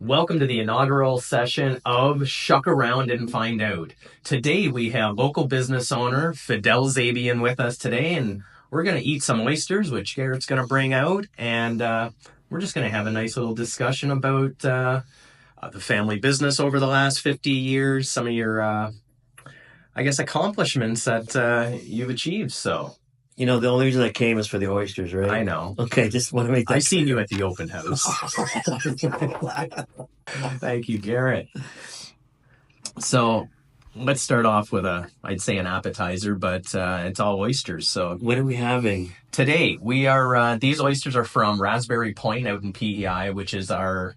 Welcome to the inaugural session of Shuck Around and Find Out. Today we have local business owner Fadel Zabian with us today, and we're going to eat some oysters, which Garrett's going to bring out, and we're just going to have a nice little discussion about the family business over the last 50 years, some of your, accomplishments that you've achieved, so... You know, the only reason I came is for the oysters, right? I know. Okay, just want to make that I seen you at the open house. Thank you, Garrett. So let's start off with I'd say an appetizer, but it's all oysters. So What are we having? today we are, these oysters are from Raspberry Point out in PEI, which is they're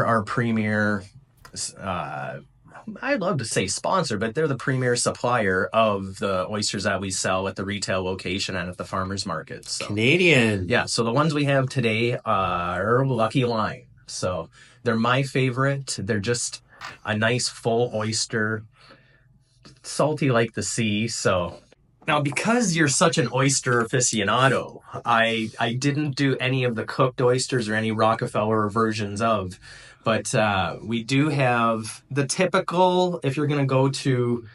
our premier, I'd love to say sponsor, but they're the premier supplier of the oysters that we sell at the retail location and at the farmers market. So, Canadian. yeah, so the ones we have today are Lucky Line. So they're my favorite. They're just a nice full oyster, salty like the sea. So now, because you're such an oyster aficionado, I didn't do any of the cooked oysters or any Rockefeller versions of. But we do have the typical, if you're going to go to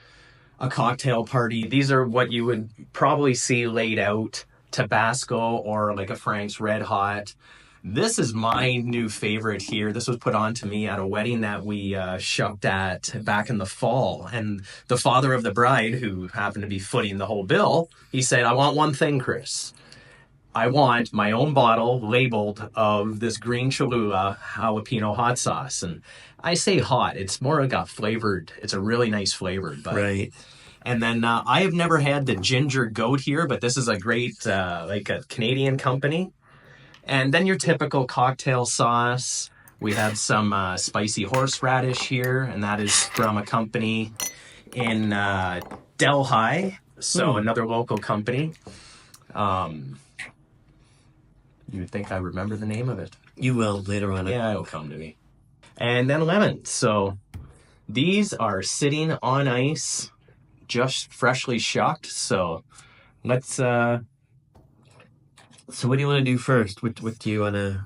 a cocktail party, these are what you would probably see laid out, Tabasco or like a Frank's Red Hot. This is my new favorite here. This was put on to me at a wedding that we shucked at back in the fall. And the father of the bride, who happened to be footing the whole bill, he said, "I want one thing, Chris. I want my own bottle labeled of this green Cholula jalapeno hot sauce." And I say hot, it's more like a flavored, it's a really nice flavor. But, Right. and then I have never had the ginger goat here, but this is a great, like a Canadian company. And then your typical cocktail sauce. We have some spicy horseradish here, and that is from a company in Delhi, so another local company. You would think I remember the name of it. You will later on. Yeah, it'll come to me. And then lemon. So these are sitting on ice, just freshly shucked. So let's... So what do you want to do first? What do you want to...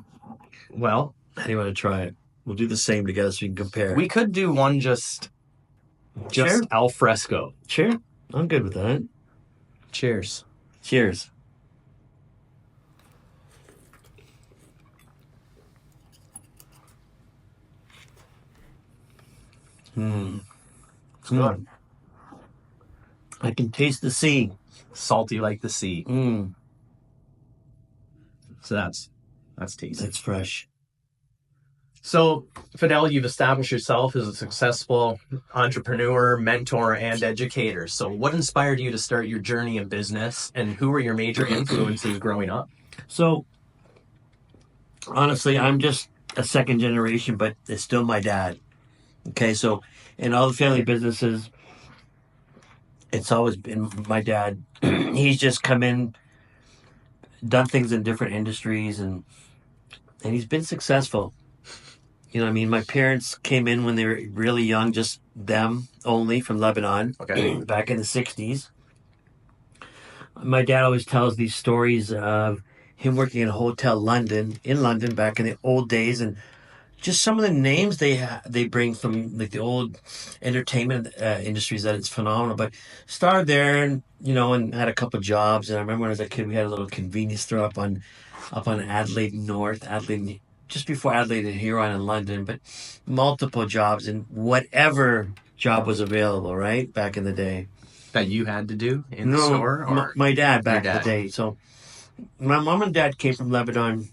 Well, How do you want to try it? We'll do the same together so we can compare. we could do one just Sure. al fresco. Sure. I'm good with that. Cheers. Cheers. It's good. I can taste the sea. Salty like the sea. So that's tasty. That's fresh. So, Fidel, you've established yourself as a successful entrepreneur, mentor, and educator. So what inspired you to start your journey in business, and who were your major influences growing up? So, honestly, I'm just a second generation, but it's still my dad. Okay, so in all the family businesses, it's always been my dad. He's just come in, done things in different industries, and he's been successful. You know what I mean? My parents came in when they were really young, just them only, from Lebanon, Okay. back in the 60s. My dad always tells these stories of him working in a hotel in London back in the old days, and just some of the names they bring from like the old entertainment industries, that it's phenomenal. But started there, and had a couple jobs. And I remember when I was a kid, we had a little convenience store up on Adelaide North, just before Adelaide and Huron in London. But multiple jobs in whatever job was available, right, back in the day. That you had to do in the store? Or My dad back your in dad? the day. So my mom and dad came from Lebanon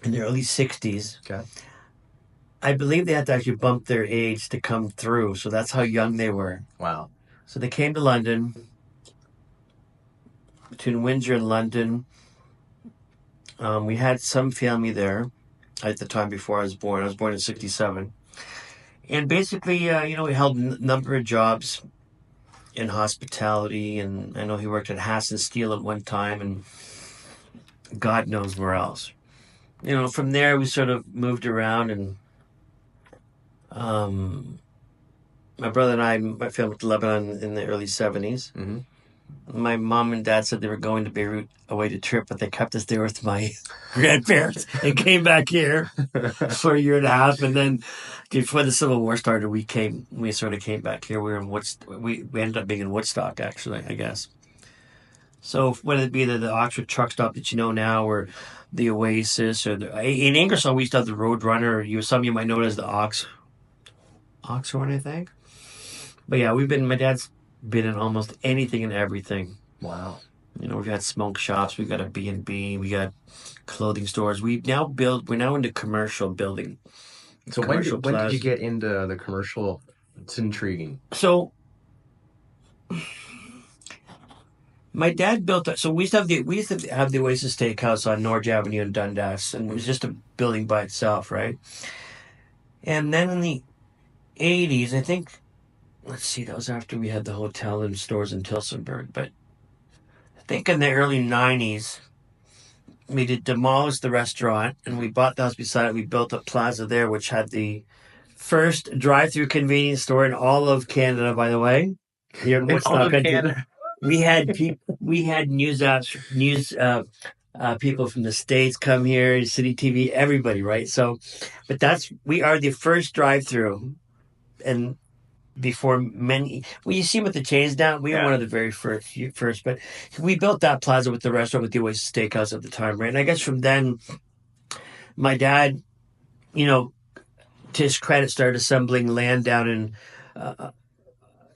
in the early 60s. Okay. I believe they had to actually bump their age to come through, so that's how young they were. Wow. So they came to London, between Windsor and London. We had some family there at the time before I was born. I was born in 1967. And basically, we held a number of jobs in hospitality, and I know he worked at Hassan Steel at one time, and God knows where else. From there we sort of moved around, and my brother and I, my family went to Lebanon in the early 70s. Mm-hmm. My mom and dad said they were going to Beirut away to trip, but they kept us there with my grandparents and came back here for a year and a half. And then before the Civil War started, we sort of came back here. We were in we ended up being in Woodstock, actually, I guess. So whether it be the Oxford truck stop that you know now, or the Oasis, or in Ingersoll we used to have the Roadrunner. Some you might know it as the Oxhorn, I think. But yeah, my dad's been in almost anything and everything. Wow. We've had smoke shops, we've got a B&B, we got clothing stores. We're now into commercial building. So Commercial when did you plaza. get into the commercial? It's intriguing. So my dad built so we used to have the Oasis Steakhouse on Norge Avenue in Dundas, and it was just a building by itself, right? And then in the 80s, I think, let's see, that was after we had the hotel and stores in Tilsonburg, but I think in the early 90s, we did demolish the restaurant and we bought the house beside it. We built a plaza there, which had the first drive-through convenience store in all of Canada, by the way. Here in In all Woodstock, of Canada. we had people from the States come here, City TV, everybody, right? So, but we are the first drive-through, and before many, well, you see with the chains now, we were one of the very first, but we built that plaza with the restaurant with the Oasis Steakhouse at the time, right? And I guess from then, my dad, you know, to his credit, started assembling land down in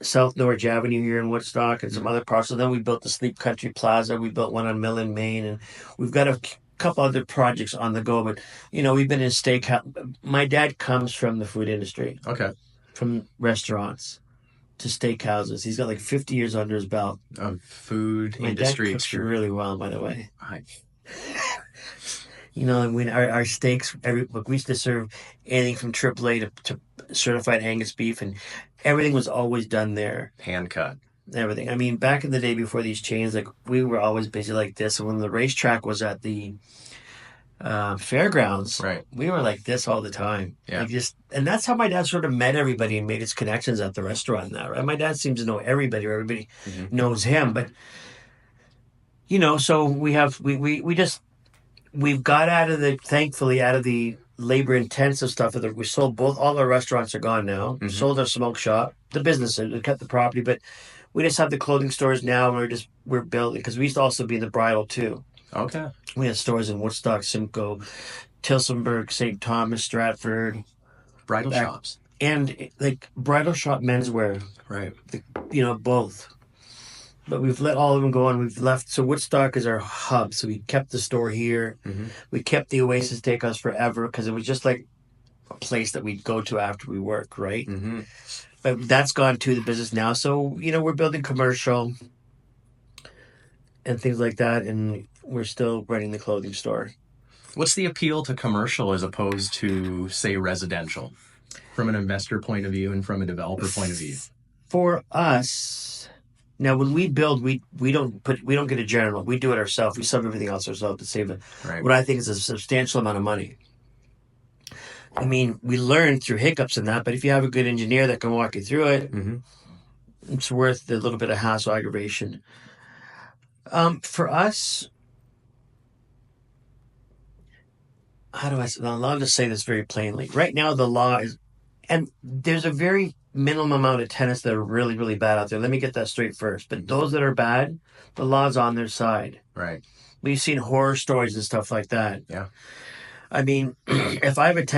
South Norwich Avenue here in Woodstock and some other parts. So then we built the Sleep Country Plaza. We built one on Millen, Maine, and we've got a couple other projects on the go. But we've been in steakhouse. My dad comes from the food industry, Okay. from restaurants to steakhouses. He's got like 50 years under his belt. Food My industry dad cooks really well, by the way. I, When our steaks, we used to serve anything from AAA to certified Angus beef, and everything was always done there. hand cut. Everything. I mean, back in the day before these chains, like we were always busy like this. And when the racetrack was at the fairgrounds, Right. we were like this all the time. Yeah. And that's how my dad sort of met everybody and made his connections at the restaurant now, right? My dad seems to know everybody, or everybody knows him. But so we've got thankfully out of the labor intensive stuff. We sold all our restaurants are gone now. Sold our smoke shop, the business, we kept the property, but we just have the clothing stores now. And we're building, because we used to also be in the bridal too. Okay. We had stores in Woodstock, Simcoe, Tilsonburg, St. Thomas, Stratford, Bridal shops. and like bridal shop menswear. Right. Both. But we've let all of them go, and we've left. So Woodstock is our hub. So we kept the store here. We kept the Oasis Steakhouse forever, because it was just like a place that we'd go to after we work, right? But that's gone to the business now. So we're building commercial and things like that, and we're still running the clothing store. What's the appeal to commercial as opposed to, say, residential, from an investor point of view and from a developer point of view? For us, now when we build, we don't get a general. We do it ourselves. We sub everything else ourselves to save Right. what I think is a substantial amount of money. I mean, we learn through hiccups and that, but if you have a good engineer that can walk you through it, it's worth the little bit of hassle, aggravation. For us, I'll just say this very plainly. Right now, the law is, and there's a very minimum amount of tenants that are really, really bad out there. Let me get that straight first. But those that are bad, the law's on their side. Right. We've seen horror stories and stuff like that. Yeah. I mean, if I have a good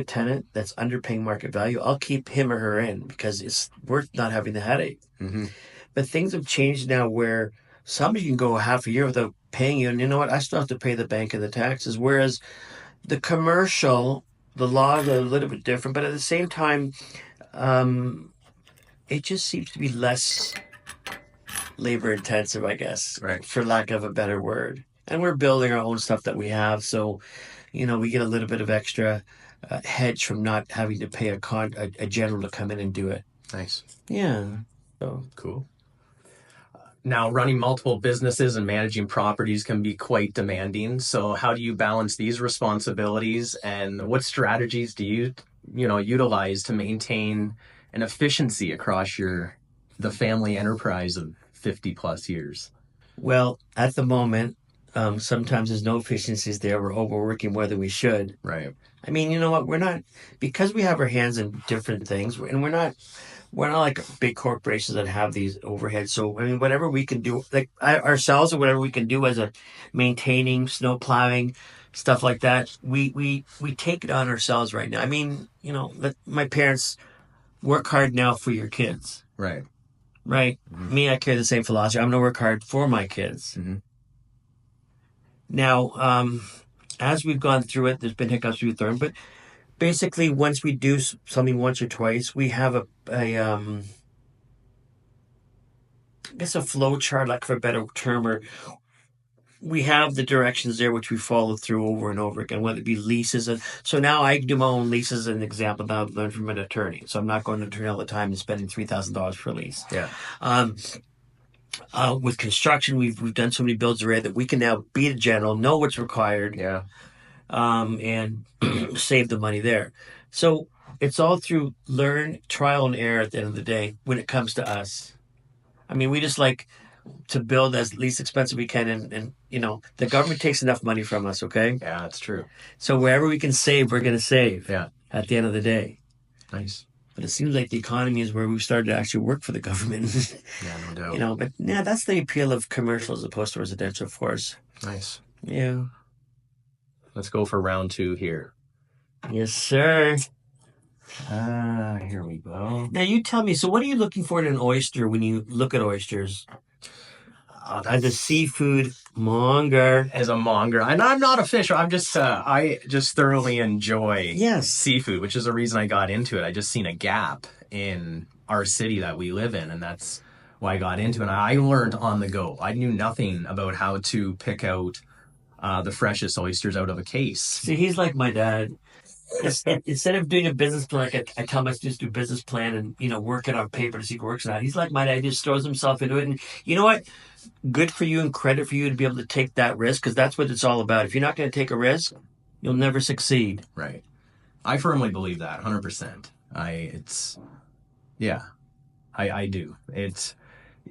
tenant that's underpaying market value, I'll keep him or her in, because it's worth not having the headache. But things have changed now where somebody can go half a year without paying you, and you know what? I still have to pay the bank and the taxes. Whereas the commercial, the laws are a little bit different, but at the same time, it just seems to be less labor intensive, I guess, Right. for lack of a better word. And we're building our own stuff that we have, so we get a little bit of extra hedge from not having to pay a general to come in and do it. Nice. Yeah. So Cool. Now, running multiple businesses and managing properties can be quite demanding. So how do you balance these responsibilities, and what strategies do you utilize to maintain an efficiency across your the family enterprise of 50 plus years. Well, at the moment, sometimes there's no efficiencies there. We're overworking more than we should. Right. I mean, you know what? We're not, because we have our hands in different things, and we're not like big corporations that have these overheads. So, I mean, whatever we can do, like ourselves or whatever we can do as a maintaining, snow plowing, stuff like that, we take it on ourselves right now. I mean, you know, my parents work hard now for your kids, Right. right? Mm-hmm. Me, I carry the same philosophy. I'm going to work hard for my kids. Mm-hmm. Now, as we've gone through it, there's been hiccups we've learned, but basically, once we do something once or twice, we have I guess a flow chart, like for a better term, or we have the directions there which we follow through over and over again, whether it be leases. And so now I do my own leases, as an example, that I've learned from an attorney. So I'm not going to an attorney all the time and spending $3,000 for a lease. Yeah. With construction, we've done so many builds already that we can now be the general, know what's required, Yeah. and save the money there. So it's all through trial and error at the end of the day when it comes to us. I mean, we just like to build as least expensive we can, and you know, the government takes enough money from us, okay? Yeah, that's true. So wherever we can save, we're going to save. Yeah. At the end of the day. Nice. But it seems like the economy is where we've started to actually work for the government. Yeah, no doubt. You know, but yeah, that's the appeal of commercial as opposed to residential, of course. Nice. Yeah. Let's go for round 2 here. Yes, sir. Here we go. Now you tell me, so what are you looking for in an oyster when you look at oysters? As a seafood monger. As a monger. And I'm not a fisher. I'm just, I just thoroughly enjoy seafood, which is the reason I got into it. I just seen a gap in our city that we live in, and that's why I got into it. And I learned on the go. I knew nothing about how to pick out the freshest oysters out of a case. See, he's like my dad. Instead of doing a business plan, like I tell my students to do a business plan and, you know, work it on paper to see if it works or not. He's like my dad. He just throws himself into it. And you know what? Good for you and credit for you to be able to take that risk, because that's what it's all about. If you're not going to take a risk, you'll never succeed. Right. I firmly believe that, 100%. I do. It's,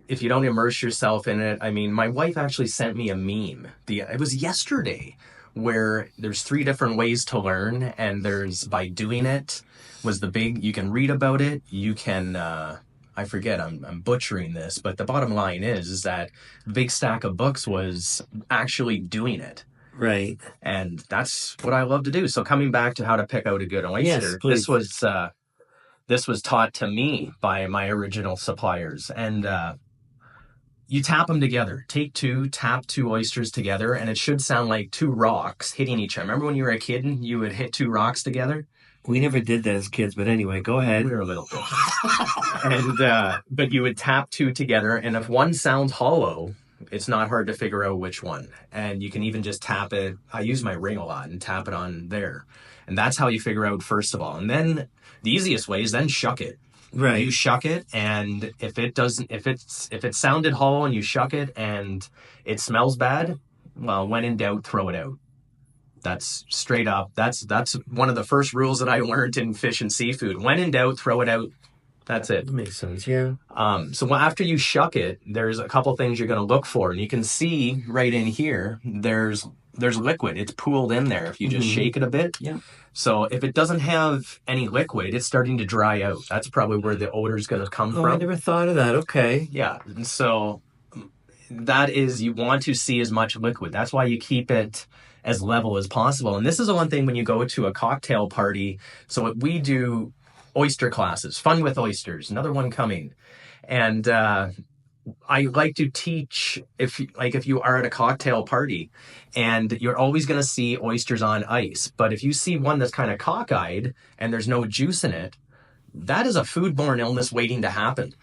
if you don't immerse yourself in it, I mean, my wife actually sent me a meme. It was yesterday, where there's 3 different ways to learn, and there's by doing it was the big, you can read about it, you can, I forget, I'm butchering this, but the bottom line is that the big stack of books was actually doing it. Right. And that's what I love to do. So coming back to how to pick out a good oyster, this was taught to me by my original suppliers. And you tap them together. Take 2, tap 2 oysters together, and it should sound like 2 rocks hitting each other. Remember when you were a kid and you would hit 2 rocks together? We never did that as kids, but anyway, go ahead. We were a little bit. And but you would tap 2 together, and if one sounds hollow, it's not hard to figure out which one. And you can even just tap it. I use my ring a lot and tap it on there. And that's how you figure out, first of all. And then the easiest way is then shuck it. Right. You shuck it, and if it sounded hollow and you shuck it and it smells bad, well, when in doubt, throw it out. That's straight up. That's one of the first rules that I learned in fish and seafood. When in doubt, throw it out. That's it. That makes sense, yeah. So after you shuck it, there's a couple things you're going to look for, and you can see right in here, there's liquid. It's pooled in there if you just shake it a bit. Yeah. So if it doesn't have any liquid, it's starting to dry out. That's probably where the odor is going to come from. I never thought of that. Okay. Yeah. And so that is, you want to see as much liquid. That's why you keep it as level as possible. And this is the one thing when you go to a cocktail party. So we do oyster classes, fun with oysters, another one coming. And I like to teach, if you are at a cocktail party and you're always going to see oysters on ice, but if you see one that's kind of cockeyed and there's no juice in it, that is a foodborne illness waiting to happen.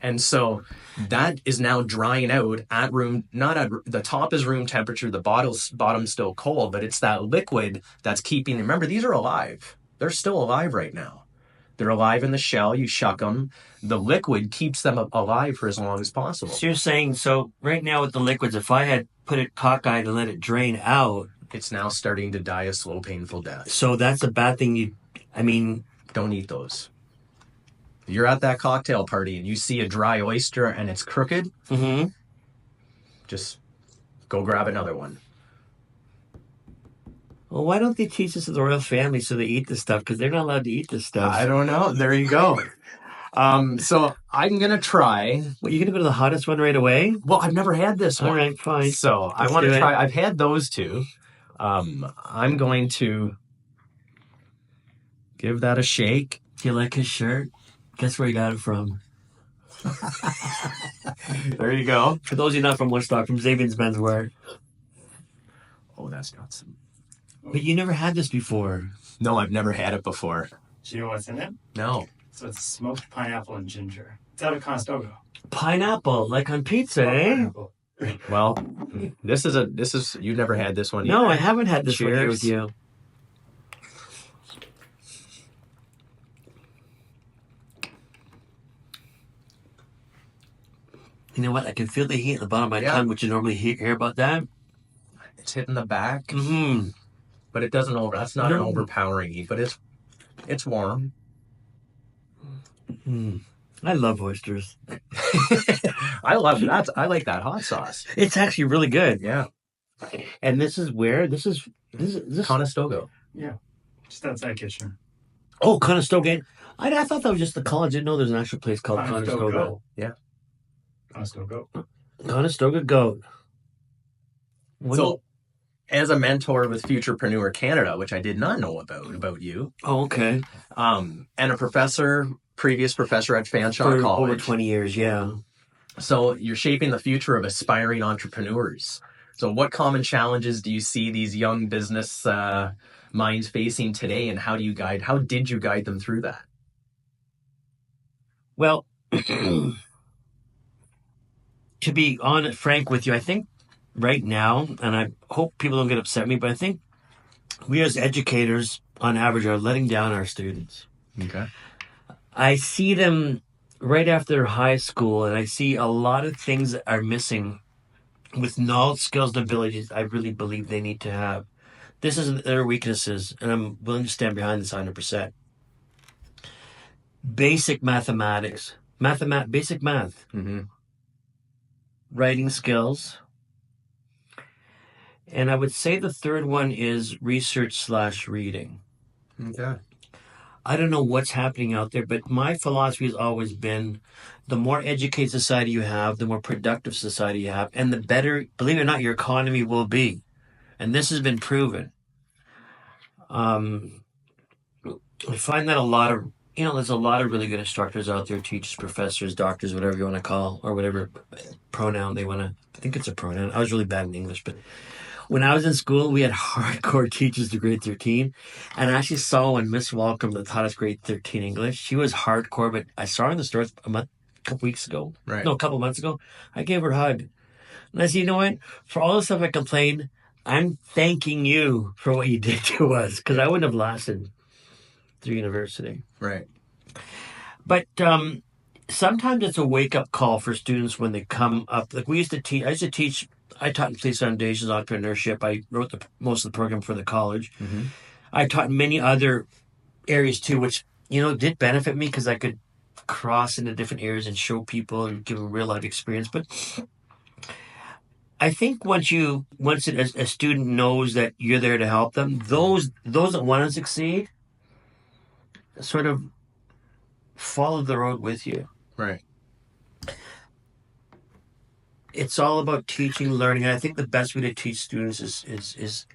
And so that is now drying out the top is room temperature, the bottom's still cold, but it's that liquid that's keeping, remember, these are alive. They're still alive right now. They're alive in the shell. You shuck them. The liquid keeps them alive for as long as possible. So you're saying, right now with the liquids, if I had put it cockeyed and let it drain out, it's now starting to die a slow, painful death. So that's a bad thing. Don't eat those. You're at that cocktail party and you see a dry oyster and it's crooked, Mm-hmm. just go grab another one. Well, why don't they teach this to the royal family so they eat this stuff? Because they're not allowed to eat this stuff. I don't know. There you go. So I'm gonna try. Well, you're gonna go to the hottest one right away? Well, I've never had this one. All right, fine. So I want to try. I've had those two. I'm going to give that a shake. Do you like his shirt? Guess where he got it from? There you go. For those of you not from Woodstock, from Zabian's Menswear. Oh, that's got some. But you never had this before. No, I've never had it before. Do you know what's in it? No. So it's smoked pineapple and ginger. It's out of Conestoga. Pineapple, like on pizza, eh? Pineapple. Well, this is you've never had this one. No, either. I haven't had this one here Cheers. with you. You know what? I can feel the heat at the bottom of my tongue, which you normally hear about that. It's hitting the back, Mm-hmm. but it doesn't over. That's not an overpowering heat, but it's warm. Mm. I love oysters. I love that. I like that hot sauce. It's actually really good. Yeah, And this is where? This is Conestoga. Yeah. Just outside Kitchener. Oh, Conestoga. I thought that was just the college. I didn't know there's an actual place called Conestoga. Yeah. Conestoga. Conestoga Goat. So, as a mentor with Futurepreneur Canada, which I did not know about you, Oh, okay. and a previous professor at Fanshawe For College. over 20 years, yeah. So you're shaping the future of aspiring entrepreneurs. So what common challenges do you see these young business minds facing today, and how did you guide them through that? Well, to be frank with you, I think right now, and I hope people don't get upset at me, but I think we as educators, on average, are letting down our students. Okay. I see them right after high school, and I see a lot of things that are missing with knowledge, skills, and abilities I really believe they need to have. This is their weaknesses, and I'm willing to stand behind this 100%. Basic mathematics. Basic math. Mm-hmm. Writing skills. And I would say the third one is research/reading. Okay. I don't know what's happening out there, but my philosophy has always been the more educated society you have, the more productive society you have, and the better, believe it or not, your economy will be. And this has been proven. I find that there's a lot of really good instructors out there, teachers, professors, doctors, whatever you want to call, or whatever pronoun they want to, I think it's a pronoun. I was really bad in English, but when I was in school, we had hardcore teachers to grade 13. And I actually saw one, Miss Walcom, that taught us grade 13 English. She was hardcore, but I saw her in the store a couple weeks ago. Right. No, a couple months ago. I gave her a hug. And I said, you know what? For all the stuff I complained, I'm thanking you for what you did to us, because I wouldn't have lasted through university. Right. But sometimes it's a wake-up call for students when they come up. Like I used to teach. I taught in Police Foundations, entrepreneurship. I wrote most of the program for the college. Mm-hmm. I taught in many other areas too, which, did benefit me because I could cross into different areas and show people and give them real life experience. But I think once a student knows that you're there to help them, those that want to succeed sort of follow the road with you. Right. It's all about teaching, learning. And I think the best way to teach students is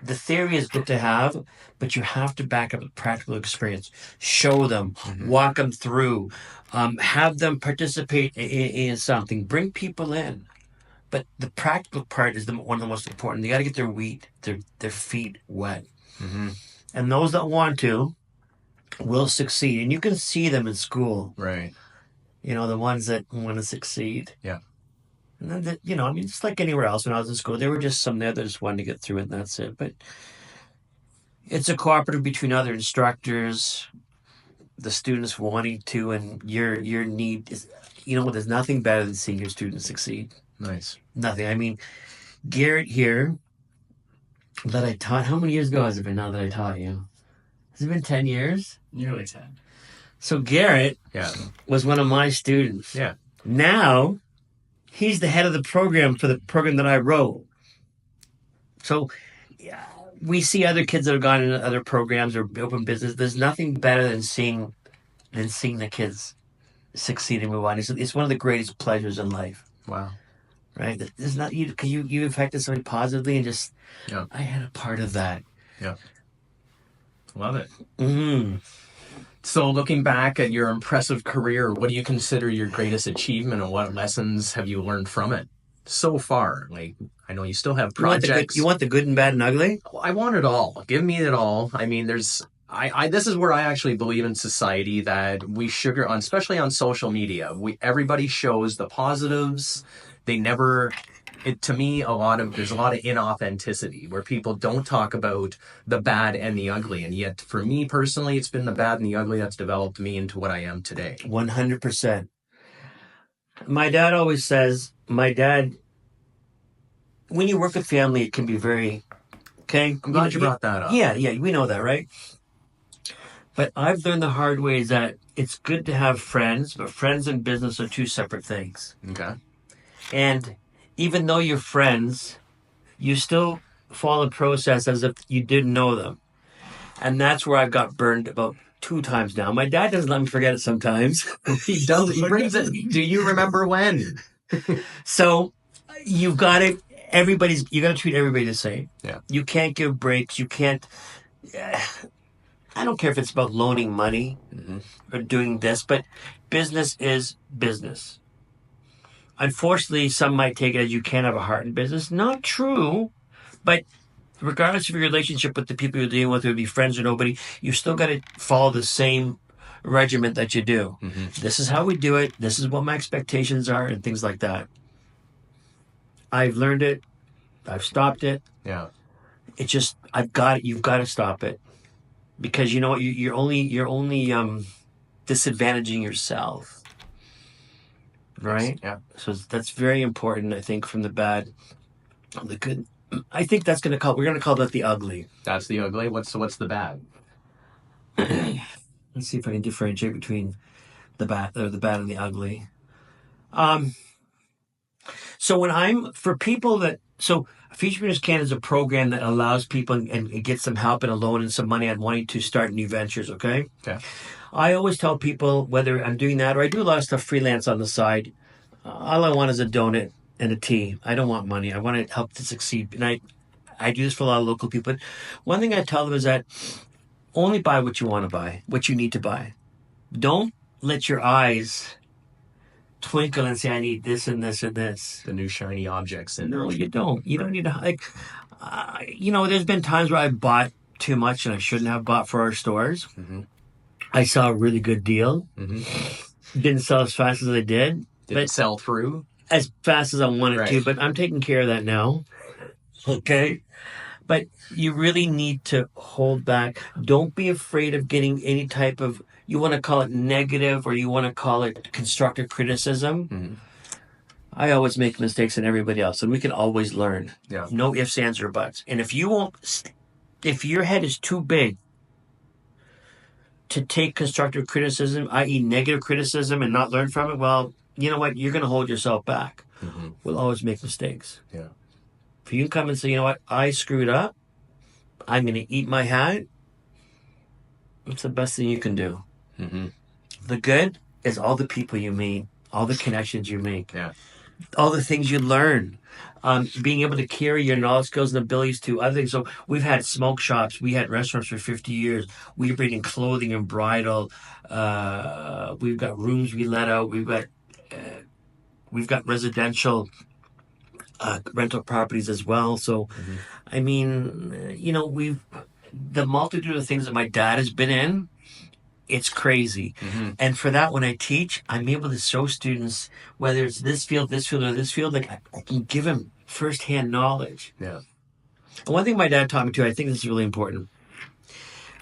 the theory is good to have, but you have to back up with practical experience. Show them, walk them through, have them participate in something, bring people in. But the practical part is one of the most important. They got to get their feet wet. Mm-hmm. And those that want to will succeed. And you can see them in school. Right. The ones that want to succeed. Yeah. And then, just like anywhere else when I was in school, there were just some there that just wanted to get through it, and that's it. But it's a cooperative between other instructors, the students wanting to, and your need is, there's nothing better than seeing your students succeed. Nice. Nothing. I mean, Garrett here, that I taught, how many years ago has it been now that I taught you? Has it been 10 years? Nearly 10. So Garrett Yeah. was one of my students. Yeah. Now he's the head of the program for the program that I wrote. So yeah, we see other kids that have gone into other programs or open business. There's nothing better than seeing the kids succeed and move on. It's one of the greatest pleasures in life. Wow. Right? There's not you affected somebody positively and just Yeah. I had a part of that. Yeah. Love it. Mm-hmm. So looking back at your impressive career, what do you consider your greatest achievement and what lessons have you learned from it so far? Like, I know you still have projects. You want the good and bad and ugly? I want it all. Give me it all. I mean, this is where I actually believe in society that we sugar on, especially on social media. Everybody shows the positives. They never. To me, there's a lot of inauthenticity where people don't talk about the bad and the ugly. And yet, for me personally, it's been the bad and the ugly that's developed me into what I am today. 100%. My dad always says, when you work with family, it can be very, okay? I'm glad you brought that up. Yeah, we know that, right? But I've learned the hard way is that it's good to have friends, but friends and business are two separate things. Okay. And even though you're friends, you still follow the process as if you didn't know them. And that's where I've got burned about 2 times now. My dad doesn't let me forget it sometimes. He does. He brings it. Do you remember when? So you got to treat everybody the same. Yeah. You can't give breaks. You can't. I don't care if it's about loaning money or doing this, but business is business. Unfortunately, some might take it as you can't have a heart in business. Not true, but regardless of your relationship with the people you're dealing with, whether it be friends or nobody, you still got to follow the same regiment that you do. Mm-hmm. This is how we do it. This is what my expectations are, and things like that. I've learned it. I've stopped it. Yeah. It's just you've got to stop it, because you know what? You're only disadvantaging yourself. Right? Yeah. So that's very important, I think, from the bad. The good, I think we're going to call that the ugly. That's the ugly? What's the bad? Let's see if I can differentiate between the bad and the ugly. So Futurepreneurs Canada is a program that allows people and gets them help and a loan and some money on wanting to start new ventures, okay? Okay. I always tell people, whether I'm doing that or I do a lot of stuff freelance on the side, all I want is a donut and a tea. I don't want money. I want to help to succeed. And I do this for a lot of local people. But one thing I tell them is that only buy what you want to buy, what you need to buy. Don't let your eyes twinkle and say, I need this and this and this. The new shiny objects. No, you don't. You don't need to, there's been times where I bought too much and I shouldn't have bought for our stores. Mm-hmm. I saw a really good deal. Mm-hmm. Didn't sell as fast as I did. Didn't sell through? As fast as I wanted to, but I'm taking care of that now. Okay? But you really need to hold back. Don't be afraid of getting any type of, you want to call it negative or you want to call it constructive criticism. Mm-hmm. I always make mistakes in everybody else, and we can always learn. Yeah. No ifs, ands, or buts. And if your head is too big to take constructive criticism, i.e. negative criticism, and not learn from it, well, you know what? You're going to hold yourself back. Mm-hmm. We'll always make mistakes. Yeah. For you to come and say, you know what? I screwed up. I'm going to eat my hat. It's the best thing you can do. Mm-hmm. The good is all the people you meet, all the connections you make, all the things you learn. Being able to carry your knowledge, skills, and abilities to other things. So we've had smoke shops. We had restaurants for 50 years. We bring in clothing and bridal. We've got rooms we let out. We've got residential rental properties as well. So, I mean, the multitude of things that my dad has been in, it's crazy. Mm-hmm. And for that, when I teach, I'm able to show students, whether it's this field, or this field, like I can give them firsthand knowledge. Yeah. And one thing my dad taught me too, I think this is really important.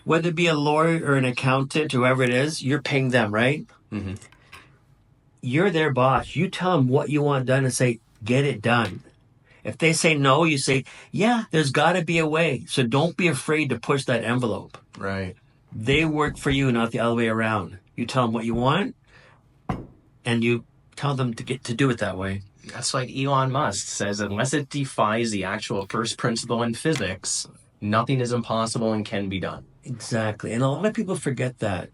Whether it be a lawyer or an accountant, whoever it is, you're paying them, right? Mm-hmm. You're their boss. You tell them what you want done and say, get it done. If they say no, you say, yeah, there's got to be a way. So don't be afraid to push that envelope. Right. They work for you, not the other way around. You tell them what you want, and you tell them to do it that way. That's like Elon Musk says, unless it defies the actual first principle in physics, nothing is impossible and can be done. Exactly. And a lot of people forget that.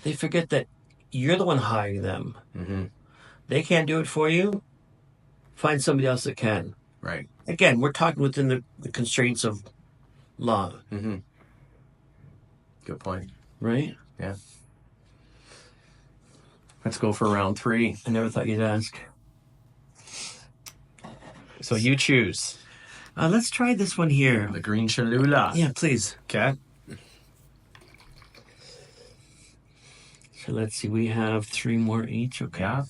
They forget that you're the one hiring them. Mm-hmm. They can't do it for you. Find somebody else that can. Right. Again, we're talking within the constraints of law. Mm-hmm. Good point. Right? Yeah. Let's go for round 3. I never thought you'd ask. So you choose. Let's try this one here. The green Cholula. Yeah, please. Okay. So let's see. We have 3 more each. Okay. Yeah.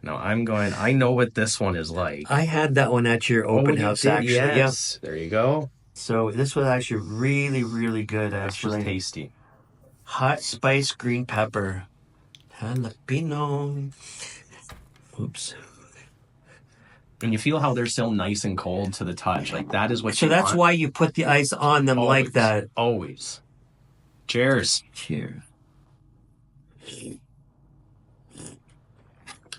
No, I know what this one is like. I had that one at your open you house, did? actually. Yes. Yeah. There you go. So this was actually really, really good, That's just actually. tasty. Hot spice green pepper. Jalapeno. Oops. And you feel how they're still nice and cold to the touch. Like that is what So you that's want. why you put the ice on them Always. like that. Always. Cheers. Cheers.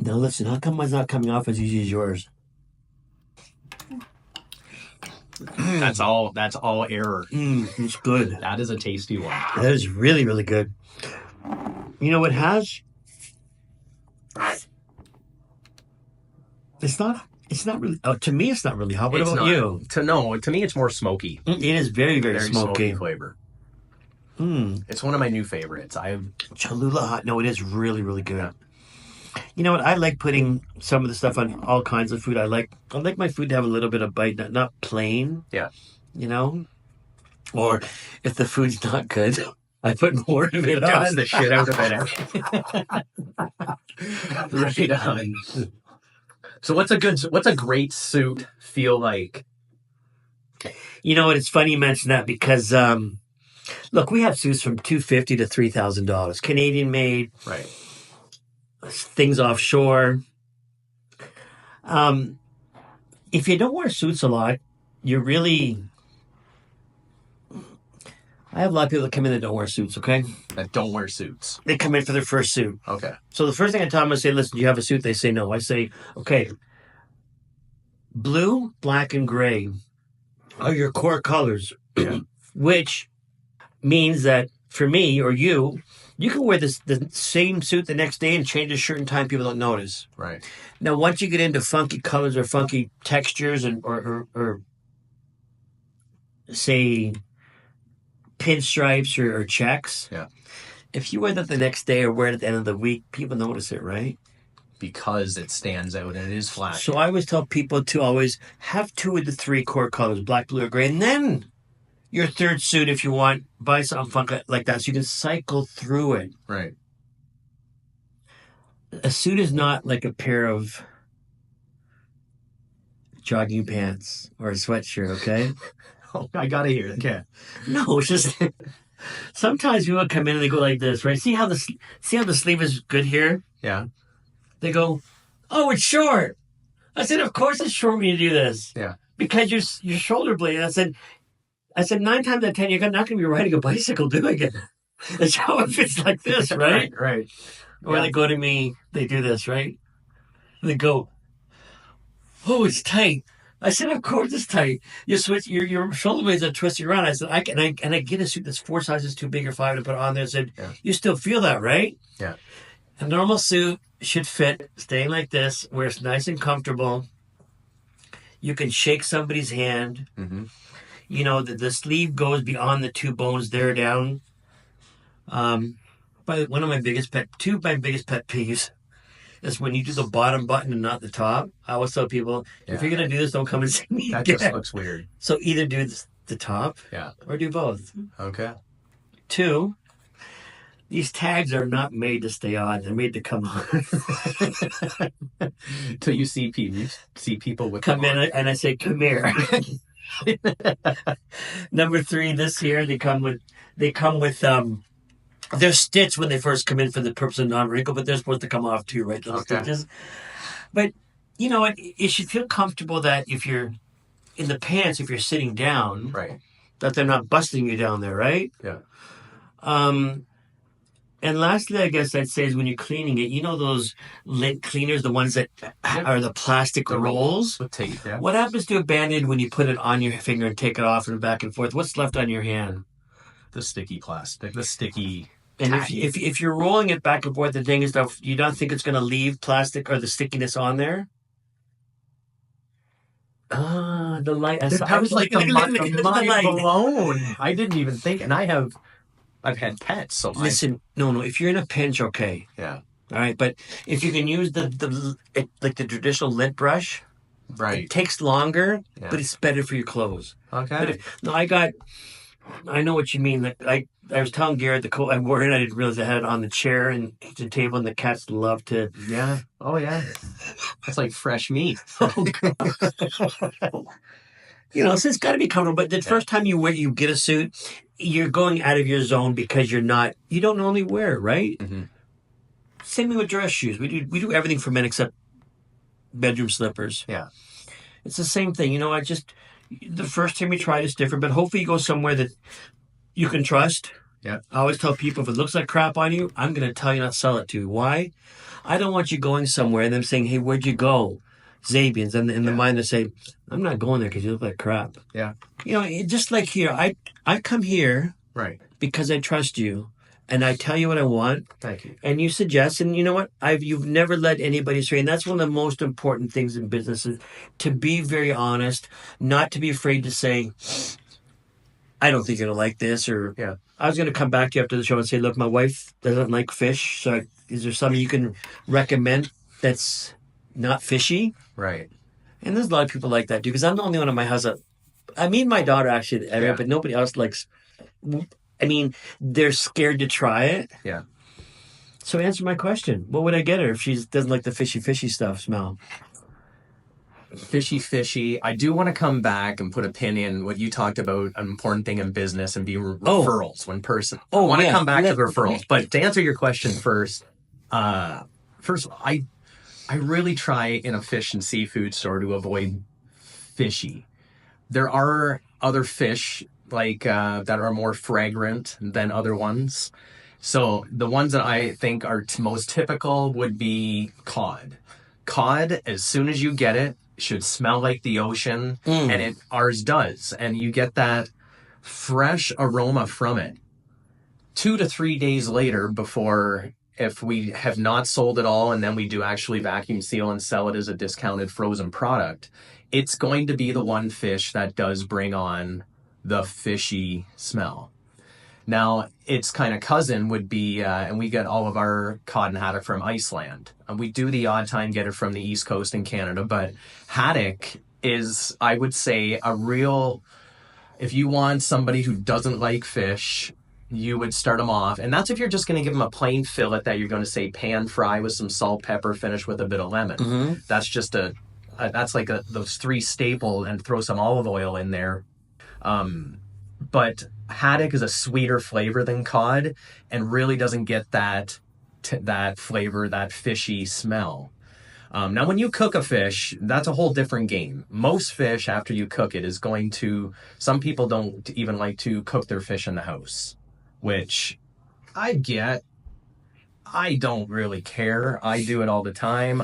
Now listen, how come mine's not coming off as easy as yours? That's all error. It's good. That is a tasty one. That is really, really good. You know what has? It's not really, to me it's not really hot. What It's about not- you? To me, it's more smoky. It is very, very, Very smoky. flavor. Mm. It's one of my new favorites. Cholula hot. No, it is really, really good. You know what? I like putting some of the stuff on all kinds of food. I like my food to have a little bit of bite, not plain. Yeah. You know? Or if the food's not good, I put more of it Does on. the shit out of it. Right on. So what's a great suit feel like? You know what? It's funny you mention that because, look, we have suits from $250 to $3,000, Canadian made, Right. things offshore. If you don't wear suits a lot, you're really. I have a lot of people that come in that don't wear suits. Okay, That don't wear suits. they come in for their first suit. Okay. So the first thing I tell them, I say, "Listen, do you have a suit?" They say no. I say, "Okay, blue, black, and gray are your core colors," Yeah. which means that for me or you can wear the same suit the next day and change the shirt in time. People don't notice. Right. Now, once you get into funky colors or funky textures and or say pinstripes or checks, Yeah. if you wear that the next day or wear it at the end of the week, people notice it, right? Because it stands out and it is flashy. So I always tell people to always have 2 of the 3 core colors, black, blue, or gray, and then your third suit, if you want, buy something funky like that so you can cycle through it. Right. A suit is not like a pair of jogging pants or a sweatshirt, okay? Oh, I gotta hear it. Okay. No, it's just sometimes people come in and they go like this, right? See how the sleeve is good here? Yeah. They go, "Oh, it's short." I said, "Of course it's short when you do this." Yeah. Because your shoulder blade. I said 9 times out of 10 you're not going to be riding a bicycle doing it. That's how it fits like this, right? Right. Or Yeah. they go to me, they do this, right? They go, "Oh, it's tight." I said, "Of course it's tight. You switch your shoulder blades are twisting around." I said, I get a suit that's 4 sizes too big or 5 to put on there. I said, Yeah. "You still feel that, right?" Yeah. A normal suit should fit, staying like this, where it's nice and comfortable. You can shake somebody's hand. Mm-hmm. You know, the sleeve goes beyond the 2 bones there down. But one of my biggest pet peeves is when you do the bottom button and not the top. I always tell people, if you're going to do this, don't come and see me That again. just looks weird. So either do the top Yeah. or do both. Okay. 2, these tags are not made to stay on. They're made to come on. Till you see people with Come in and I say, "Come here." Number 3, this here, they come with they're stitched when they first come in for the purpose of non-wrinkle, but they're supposed to come off too, right? Those Okay. stitches. But you know what? It should feel comfortable that if you're in the pants, if you're sitting down, Right. that they're not busting you down there, right? Yeah. And lastly, I guess I'd say is when you're cleaning it, you know those lint cleaners, the ones that are the plastic The rolls? with tape, yeah. What happens to a Band-Aid when you put it on your finger and take it off and back and forth? What's left on your hand? The sticky plastic, the sticky. And if you're rolling it back and forth and thing and stuff, you don't think it's going to leave plastic or the stickiness on there? Ah, the light. That was like a the mind light. blown. I didn't even think, and I've had pets, so Listen, no. If you're in a pinch, okay, yeah, all right. But if you can use like the traditional lint brush, right, it takes longer, yeah. but it's better for your clothes. Okay. But I know what you mean. Like I was telling Garrett the coat I'm wearing, I didn't realize I had it on the chair and the table, and the cats love to. Yeah. Oh yeah. It's like fresh meat. You know, so it's got to be comfortable. But the first time you get a suit, you're going out of your zone because you don't normally wear it, right? Mm-hmm. Same with dress shoes. We do everything for men except bedroom slippers. Yeah. It's the same thing. You know, the first time you try it is different, but hopefully you go somewhere that you can trust. Yeah. I always tell people if it looks like crap on you, I'm going to tell you not to sell it to you. Why? I don't want you going somewhere and them saying, "Hey, where'd you go?" Zabians, and in the mind they say, "I'm not going there because you look like crap." Yeah. You know, just like here, I come here Right. because I trust you, and I tell you what I want. Thank you. And you suggest, and you know what? You've never led anybody astray, and that's one of the most important things in business is to be very honest, not to be afraid to say, "I don't think you're gonna like this," or Yeah. I was gonna come back to you after the show and say, "Look, my wife doesn't like fish, so is there something you can recommend that's not fishy?" Right. And there's a lot of people like that, too, because I'm the only one in my house that, I mean, my daughter actually, but nobody else likes, I mean, they're scared to try it. Yeah. So answer my question. What would I get her if she doesn't like the fishy stuff smell? Fishy. I do want to come back and put a pin in what you talked about, an important thing in business and be referrals when person. I want to come back to referrals. But to answer your question first, I really try in a fish and seafood store to avoid fishy. There are other fish like that are more fragrant than other ones. So the ones that I think are most typical would be cod. Cod, as soon as you get it, should smell like the ocean, and ours does. And you get that fresh aroma from it. 2 to 3 days later, before, if we have not sold it all and then we do actually vacuum seal and sell it as a discounted frozen product, it's going to be the one fish that does bring on the fishy smell. Now, its kind of cousin would be, and we get all of our cod and haddock from Iceland. And we do the odd time get it from the East Coast in Canada, but haddock is, I would say, a real, if you want somebody who doesn't like fish, you would start them off. And that's if you're just going to give them a plain fillet that you're going to say pan fry with some salt, pepper, finish with a bit of lemon. Mm-hmm. That's just that's like those three staple, and throw some olive oil in there. But haddock is a sweeter flavor than cod and really doesn't get that flavor, that fishy smell. Now, when you cook a fish, that's a whole different game. Most fish, after you cook it, is going to... Some people don't even like to cook their fish in the house, which I get. I don't really care. I do it all the time.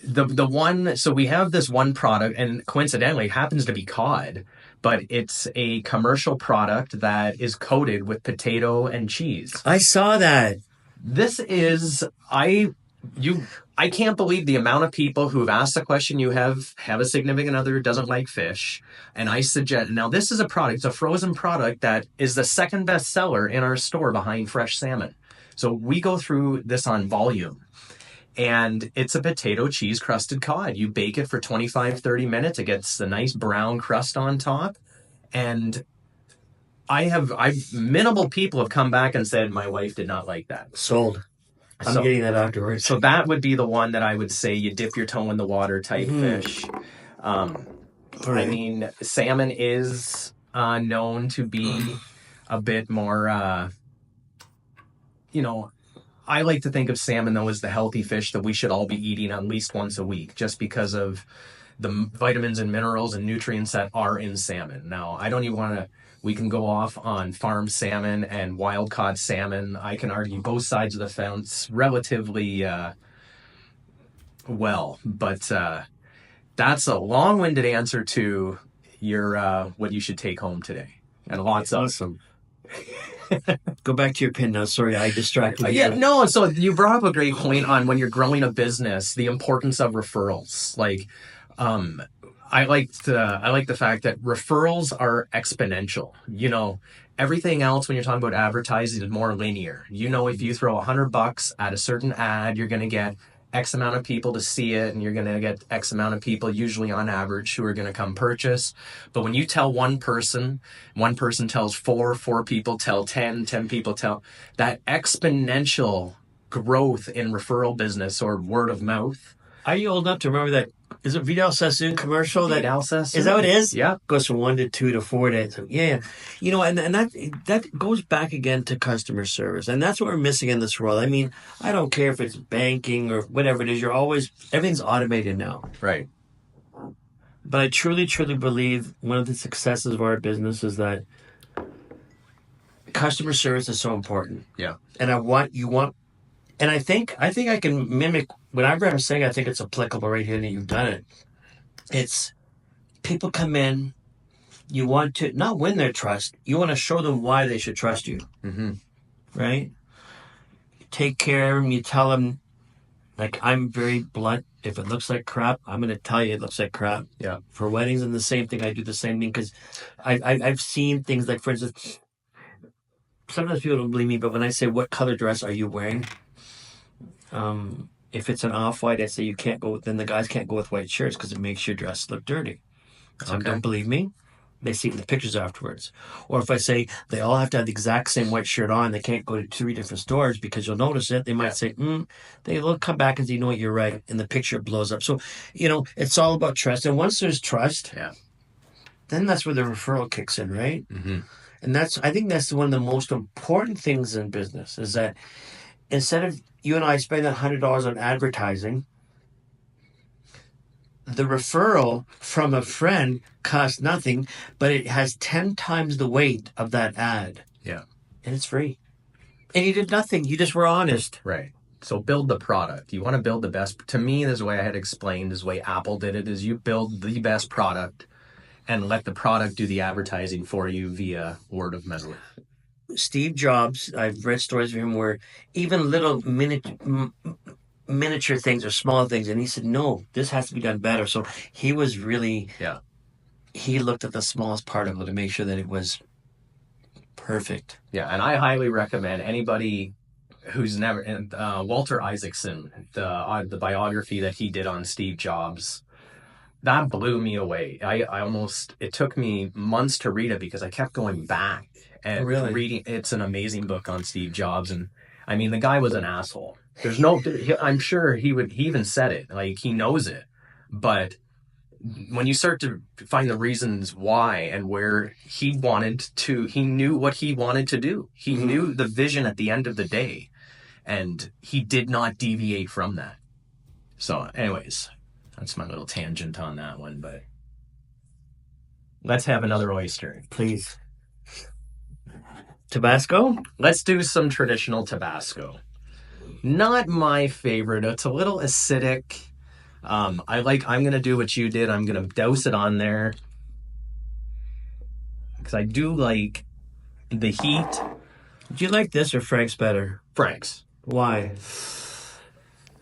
The one... So we have this one product, and coincidentally, it happens to be cod, but it's a commercial product that is coated with potato and cheese. I saw that. This is, I can't believe the amount of people who have asked the question. You have a significant other who doesn't like fish. And I suggest, now this is a product, it's a frozen product that is the second best seller in our store behind fresh salmon. So we go through this on volume. And it's a potato cheese crusted cod. You bake it for 25, 30 minutes. It gets a nice brown crust on top. And minimal people have come back and said, my wife did not like that. Sold. I'm getting that afterwards. So that would be the one that I would say you dip your toe in the water type fish. I mean, salmon is known to be a bit more, I like to think of salmon, though, as the healthy fish that we should all be eating at least once a week, just because of the vitamins and minerals and nutrients that are in salmon. Now, I don't even want to, we can go off on farm salmon and wild caught salmon. I can argue both sides of the fence relatively well, but that's a long-winded answer to your what you should take home today. And lots of Awesome. Go back to your pin now. Sorry, I distracted you. yeah, no. So you brought up a great point on when you're growing a business, the importance of referrals. Like, I like the fact that referrals are exponential. You know, everything else when you're talking about advertising is more linear. You know, if you throw $100 at a certain ad, you're going to get X amount of people to see it, and you're going to get X amount of people, usually on average, who are going to come purchase. But when you tell one person tells four people tell 10 people tell, that exponential growth in referral business or word of mouth. Are you old enough to remember that? Is it Fadel Zabian commercial? Fadel Zabian. Is that what it is? Yeah. Goes from 1 to 2 to 4 to so, yeah. You know, and that goes back again to customer service. And that's what we're missing in this world. I mean, I don't care if it's banking or whatever it is, everything's automated now. Right. But I truly, truly believe one of the successes of our business is that customer service is so important. Yeah. And and I think I can mimic whatever I'm saying. I think it's applicable right here that you've done it. It's people come in, you want to not win their trust, you want to show them why they should trust you. Mm-hmm. Right? Take care of them, you tell them, like, I'm very blunt. If it looks like crap, I'm going to tell you it looks like crap. Yeah. For weddings and the same thing, I do the same thing because I've seen things like, for instance, sometimes people don't believe me, but when I say, what color dress are you wearing? If it's an off-white, I say you can't go. Then the guys can't go with white shirts because it makes your dress look dirty. Some don't believe me. They see it in the pictures afterwards. Or if I say they all have to have the exact same white shirt on, they can't go to 3 different stores because you'll notice it. They might say, they'll come back and say, you know what, you're right. And the picture blows up. So, you know, it's all about trust. And once there's trust, then that's where the referral kicks in, right? Mm-hmm. And I think that's one of the most important things in business is that instead of you and I spending $100 on advertising, the referral from a friend costs nothing, but it has 10 times the weight of that ad. Yeah. And it's free. And you did nothing. You just were honest. Right. So build the product. You want to build the best. To me, this is the way I had explained, this way Apple did it, is you build the best product and let the product do the advertising for you via word of mouth. Steve Jobs, I've read stories of him where even little miniature things or small things, and he said, no, this has to be done better. So he was really, he looked at the smallest part of it to make sure that it was perfect. Yeah, and I highly recommend anybody who's never, Walter Isaacson, the biography that he did on Steve Jobs, that blew me away. It took me months to read it because I kept going back and reading. It's an amazing book on Steve Jobs. And I mean, the guy was an asshole. I'm sure he even said it, like he knows it. But when you start to find the reasons why and where he knew what he wanted to do. He knew the vision at the end of the day, and he did not deviate from that. So anyways, that's my little tangent on that one, but let's have another oyster. Please. Tabasco? Let's do some traditional Tabasco. Not my favorite. It's a little acidic. I'm going to do what you did. I'm going to douse it on there because I do like the heat. Do you like this or Frank's better? Frank's. Why?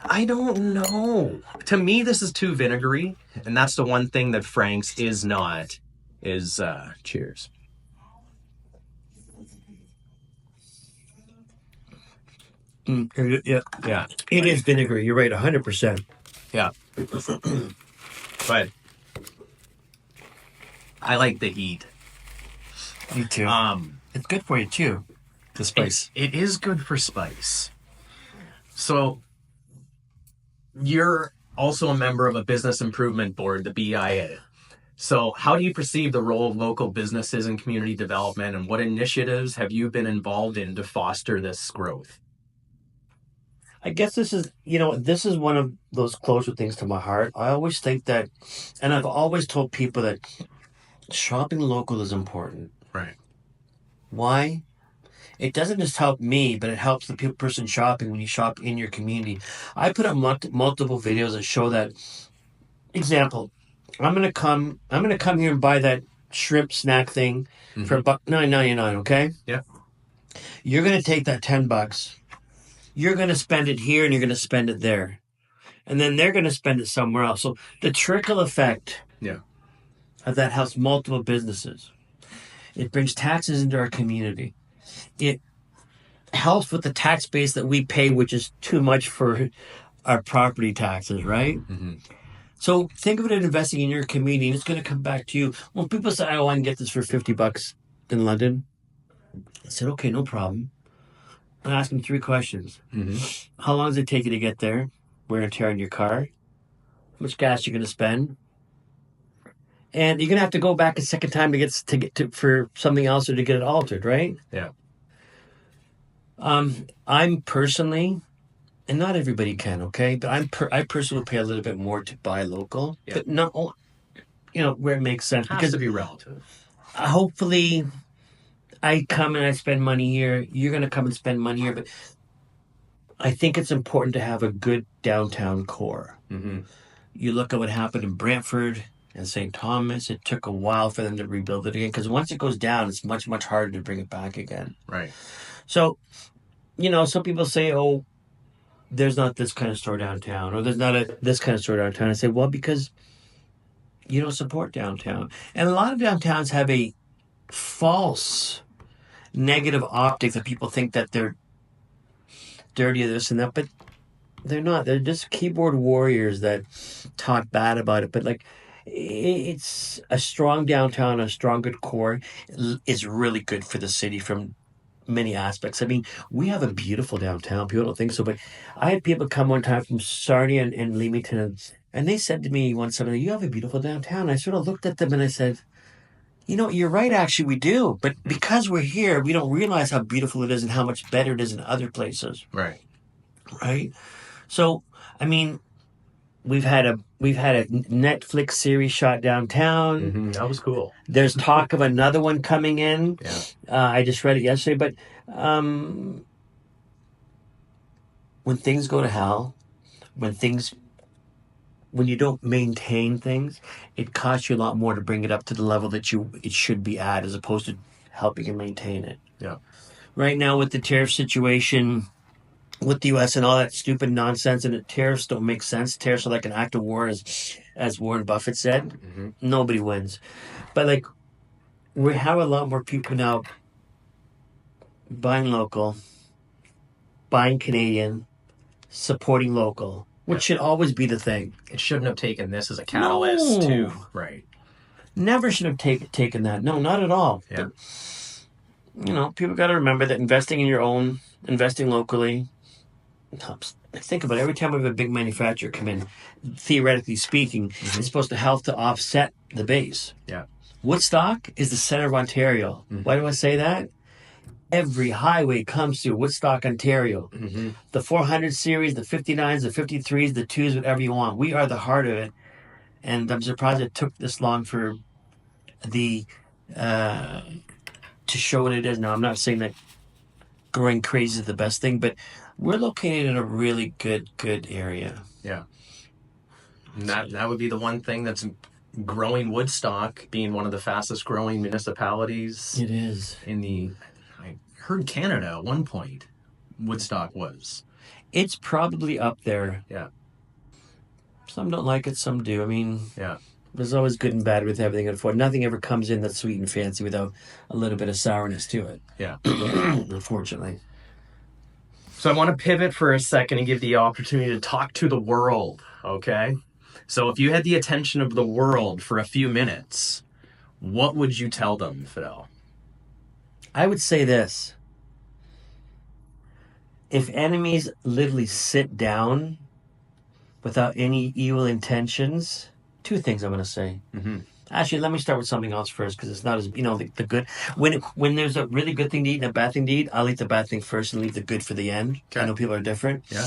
I don't know. To me, this is too vinegary, and that's the one thing that Frank's is not. Cheers. Yeah. It is vinegary. You're right, 100%. Yeah. But I like the heat. Me too. It's good for you too. The spice. It is good for spice. So you're also a member of a business improvement board, the BIA. So how do you perceive the role of local businesses in community development, and what initiatives have you been involved in to foster this growth? I guess this is, this is one of those closer things to my heart. I always think that, and I've always told people that shopping local is important. Right. Why? It doesn't just help me, but it helps the person shopping when you shop in your community. I put up multiple videos that show that. Example, I'm gonna come here and buy that shrimp snack thing for $9.99. Okay. Yeah. You're gonna take that $10. You're gonna spend it here and you're gonna spend it there, and then they're gonna spend it somewhere else. So the trickle effect. Yeah. Of that helps multiple businesses. It brings taxes into our community. It helps with the tax base that we pay, which is too much for our property taxes, right? Mm-hmm. So think of it as investing in your community, and it's going to come back to you. When people say, "Oh, I can get this for $50 in London," I said, "Okay, no problem." I ask them 3 questions: How long does it take you to get there? Wear and tear on your car? How much gas you're going to spend? And you're going to have to go back a second time to get to for something else or to get it altered, right? Yeah. I'm personally, and not everybody can, okay? But I personally would pay a little bit more to buy local, but not, where it makes sense. Has to be relative. Hopefully, I come and I spend money here. You're going to come and spend money here, but I think it's important to have a good downtown core. Mm-hmm. You look at what happened in Brantford and St. Thomas. It took a while for them to rebuild it again, because once it goes down, it's much, much harder to bring it back again. Right. So, some people say, "Oh, there's not this kind of store downtown," or "There's not this kind of store downtown." I say, well, because you don't support downtown. And a lot of downtowns have a false negative optic that people think that they're dirty or this and that, but they're not. They're just keyboard warriors that talk bad about it. But it's a strong downtown, a strong good core is really good for the city from many aspects. I mean, we have a beautiful downtown. People don't think so, but I had people come one time from Sarnia and Leamington, and they said to me one summer, "You have a beautiful downtown." I sort of looked at them and I said, "You're right, actually, we do. But because we're here, we don't realize how beautiful it is and how much better it is in other places." Right. Right? So, I mean, we've had a Netflix series shot downtown. Mm-hmm. That was cool. There's talk of another one coming in. Yeah. I just read it yesterday. But when things go to hell, when you don't maintain things, it costs you a lot more to bring it up to the level that it should be at, as opposed to helping you maintain it. Yeah. Right now, with the tariff situation with the U.S. and all that stupid nonsense, and the tariffs don't make sense. Tariffs are like an act of war, as Warren Buffett said. Mm-hmm. Nobody wins. But we have a lot more people now buying local, buying Canadian, supporting local, which should always be the thing. It shouldn't have taken this as a catalyst too. Right. Never should have taken that. No, not at all. Yeah. But, people got to remember that investing locally helps. Think about it. Every time we have a big manufacturer come in, theoretically speaking, it's supposed to help to offset the base. Yeah. Woodstock is the center of Ontario. Mm-hmm. Why do I say that? Every highway comes through Woodstock, Ontario. Mm-hmm. The 400 series, the 59s, the 53s, the 2s, whatever you want. We are the heart of it. And I'm surprised it took this long for to show what it is. Now, I'm not saying that going crazy is the best thing, but we're located in a really good area. Yeah. And that would be the one thing that's growing Woodstock, being one of the fastest growing municipalities. It is. I heard Canada at one point, Woodstock was. It's probably up there. Yeah. Some don't like it, some do. I mean, yeah. There's always good and bad with everything. Unfortunately, nothing ever comes in that's sweet and fancy without a little bit of sourness to it. Yeah. Unfortunately. So I want to pivot for a second and give the opportunity to talk to the world, okay? So if you had the attention of the world for a few minutes, what would you tell them, Fadel? I would say this. If enemies literally sit down without any evil intentions, 2 things I'm going to say. Mm-hmm. Actually, let me start with something else first because it's not as the good. When there's a really good thing to eat and a bad thing to eat, I'll eat the bad thing first and leave the good for the end. I Okay. know people are different. Yeah.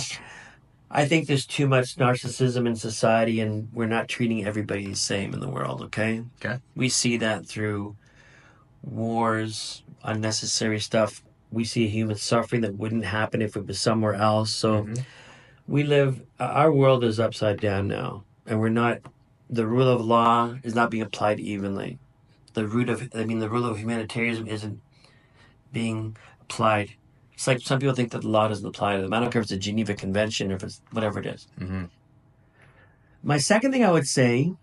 I think there's too much narcissism in society, and we're not treating everybody the same in the world. Okay. Okay. We see that through wars, unnecessary stuff. We see human suffering that wouldn't happen if it was somewhere else. So Mhm. we live. Our world is upside down now, and we're not. The rule of law is not being applied evenly. The rule of humanitarianism isn't being applied. It's like some people think that the law doesn't apply to them. I don't care if it's a Geneva Convention or if it's whatever it is. Mm-hmm. My second thing I would say,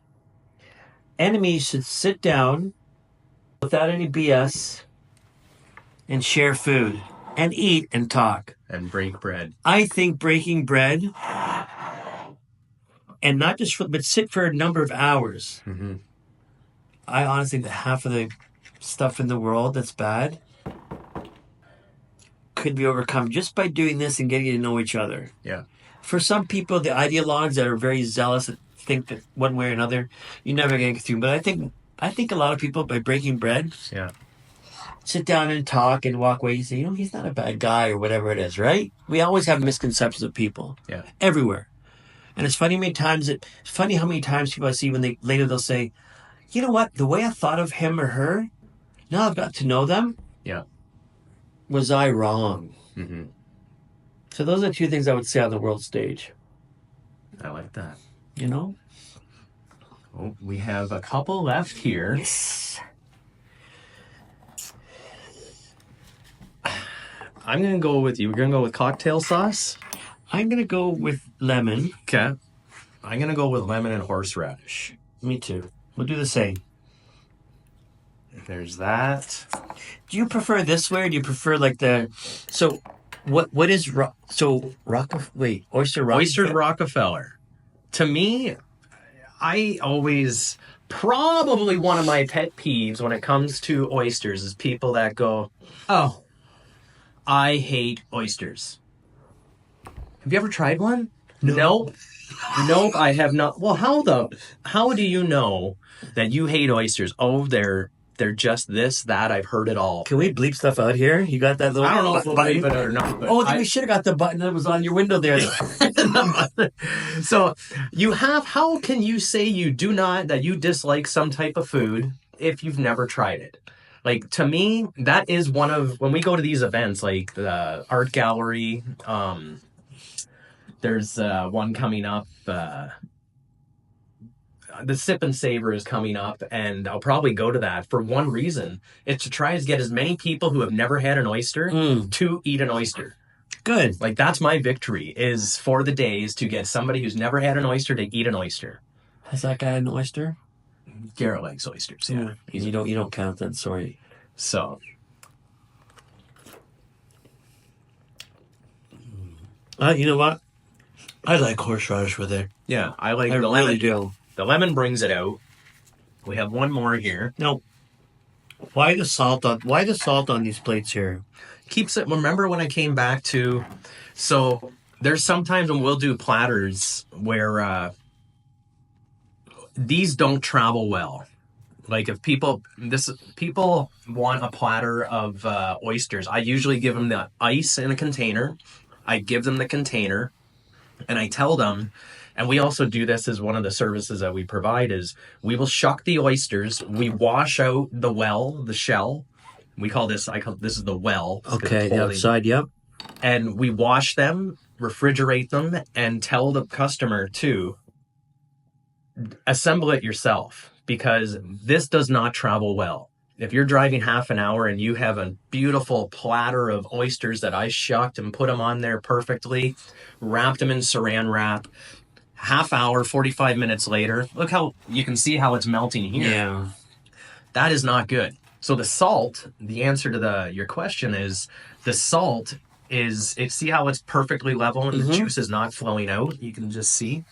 enemies should sit down without any BS and share food and eat and talk. And break bread. I think breaking bread and not just but sit for a number of hours. Mm-hmm. I honestly think that half of the stuff in the world that's bad could be overcome just by doing this and getting to know each other. Yeah. For some people, the ideologues that are very zealous that think that one way or another, you're never going to get through. But I think a lot of people, by breaking bread, Yeah. sit down and talk and walk away and say, he's not a bad guy or whatever it is, right? We always have misconceptions of people. Yeah. Everywhere. And it's funny how many times people I see when they'll say, you know what, the way I thought of him or her, now I've got to know them. Yeah. Was I wrong? Mm-hmm. So those are two things I would say on the world stage. I like that. You know? Oh, we have a couple left here. Yes. I'm going to go with you. We're going to go with cocktail sauce. I'm going to go with lemon. Okay. I'm going to go with lemon and horseradish. Me too. We'll do the same. There's that. Do you prefer this way or do you prefer like the... So what is... Oyster Rockefeller? Oyster Rockefeller. To me, I always... Probably one of my pet peeves when it comes to oysters is people that go, oh, I hate oysters. Have you ever tried one? No. Nope, I have not. Well, how do you know that you hate oysters? Oh, they're just this, that. I've heard it all. Can we bleep stuff out here? You got that little... I don't know if we'll bleep it or not. But Oh, then we should have got the button that was on your window there. So how can you say that you dislike some type of food if you've never tried it? Like, to me, that is one of, when we go to these events, like the art gallery, there's one coming up, the Sip and Savor is coming up, and I'll probably go to that for one reason. It's to try to get as many people who have never had an oyster to eat an oyster. Good. Like, that's my victory, is for the days to get somebody who's never had an oyster to eat an oyster. Has that guy an oyster? Garrett likes oysters, yeah. You don't count that, sorry. So. You know what? I like horseradish with it. Yeah, I like I the really lemon. do. The lemon brings it out. We have one more here. No. Why the salt on these plates here? Keeps it. Remember when I came back to, so there's sometimes when we'll do platters where these don't travel well. Like, if people want a platter of oysters, I usually give them the ice in a container. I give them the container, and I tell them, and we also do this as one of the services that we provide, is we will shuck the oysters. We wash out the shell. We call this, this is the well. Okay, the outside, yep. And we wash them, refrigerate them, and tell the customer to assemble it yourself, because this does not travel well. If you're driving half an hour and you have a beautiful platter of oysters that I shucked and put them on there perfectly, wrapped them in saran wrap, half hour, 45 minutes later, look how you can see how it's melting here. Yeah. That is not good. So the salt, the answer to your question is, the salt is, see how it's perfectly level and the juice is not flowing out? You can just see.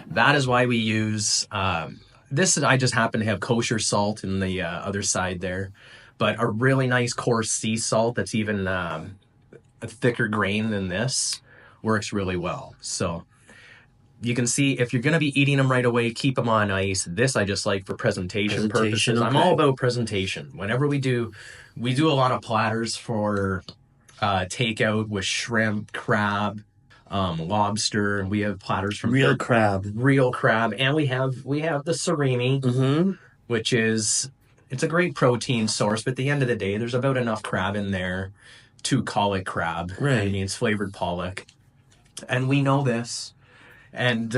That is why we use... I just happen to have kosher salt in the other side there, but a really nice coarse sea salt that's even a thicker grain than this works really well. So you can see if you're going to be eating them right away, keep them on ice. This I just like for presentation purposes. Okay. I'm all about presentation. Whenever we do a lot of platters for takeout with shrimp, crab, lobster. We have platters from real crab, and we have the surimi, which is it's a great protein source. But at the end of the day, there's about enough crab in there to call it crab. Right. I mean, it's flavored pollock, and we know this. And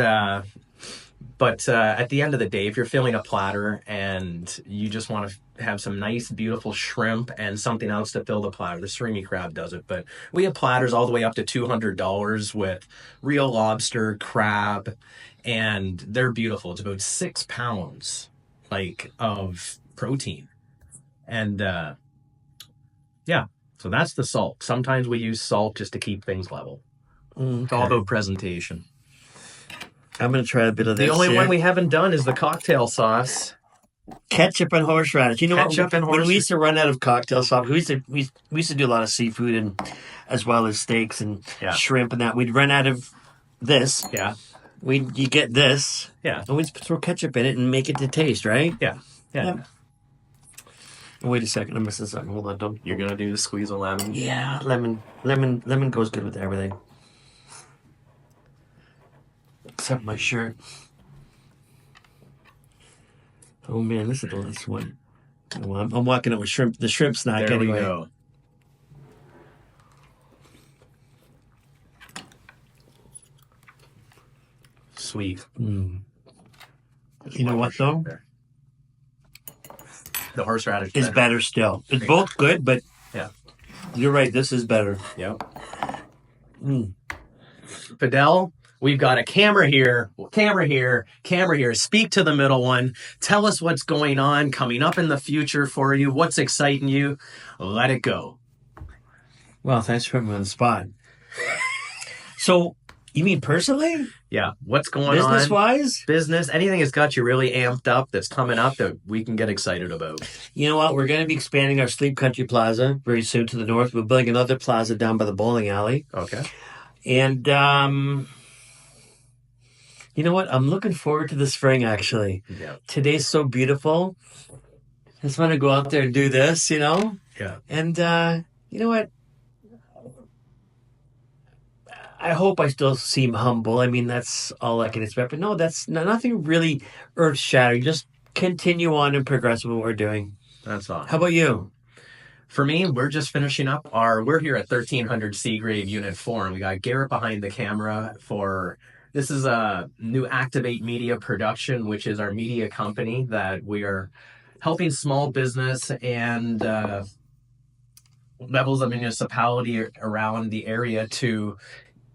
but at the end of the day, if you're filling a platter and you just want to have some nice, beautiful shrimp and something else to fill the platter, the surimi crab does it. But we have platters all the way up to $200 with real lobster, crab, and they're beautiful. It's about 6 pounds, of protein, and yeah. So that's the salt. Sometimes we use salt just to keep things level. It's all about presentation. I'm going to try a bit of this. The only one we haven't done is the cocktail sauce. Ketchup and horseradish. You know Ketchup what? and When we used to run out of cocktail sauce, we used to do a lot of seafood and as well as steaks and shrimp and that. We'd run out of this. Yeah. You get this. Yeah. And we'd throw ketchup in it and make it to taste, right? Yeah. Yeah. Wait a second. I'm missing something. Hold on. Don't. You're going to do the squeeze of lemon? Yeah. Lemon goes good with everything. Except my shirt. Oh man, this is the last one. Well, I'm walking out with shrimp. The shrimp snack there anyway. We go. Sweet. You know what though? The horseradish is better still. It's both good, but yeah, you're right. This is better. Yep. Fadel, we've got a camera here. Speak to the middle one. Tell us what's going on coming up in the future for you. What's exciting you? Let it go. Well, thanks for putting me on the spot. So, you mean personally? Yeah. What's going on? Business-wise? Business. Anything that's got you really amped up that's coming up that we can get excited about? You know what? We're going to be expanding our Sleep Country Plaza very soon to the north. We're building another plaza down by the bowling alley. Okay. And, you know what? I'm looking forward to the spring, actually. Yeah. Today's so beautiful. I just want to go out there and do this, you know? Yeah. And, you know what? I hope I still seem humble. I mean, that's all I can expect. But no, that's nothing really earth-shattering. Just continue on and progress with what we're doing. That's awesome. How about you? For me, we're just finishing up we're here at 1300 Seagrave Unit 4, and we got Garrett behind the camera this is a new Activate Media production, which is our media company that we are helping small business and levels of municipality around the area to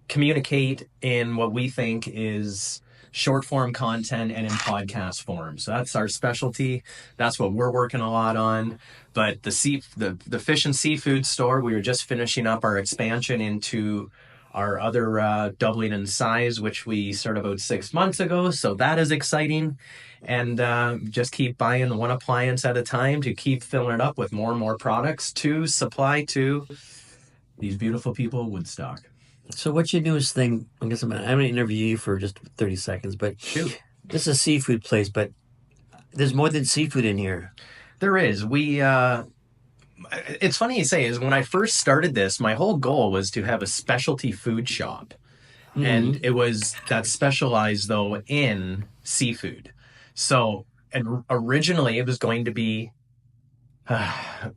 communicate in what we think is short form content and in podcast form. So that's our specialty. That's what we're working a lot on. But the fish and seafood store, we were just finishing up our expansion into our other doubling in size, which we started about 6 months ago. So that is exciting. And just keep buying one appliance at a time to keep filling it up with more and more products to supply to these beautiful people of Woodstock. So what's your newest thing? I guess I'm going to interview you for just 30 seconds, but shoot. This is a seafood place, but there's more than seafood in here. There is. It's funny you say, is when I first started this, my whole goal was to have a specialty food shop. Mm-hmm. And it was that specialized, though, in seafood. So originally it was going to be, I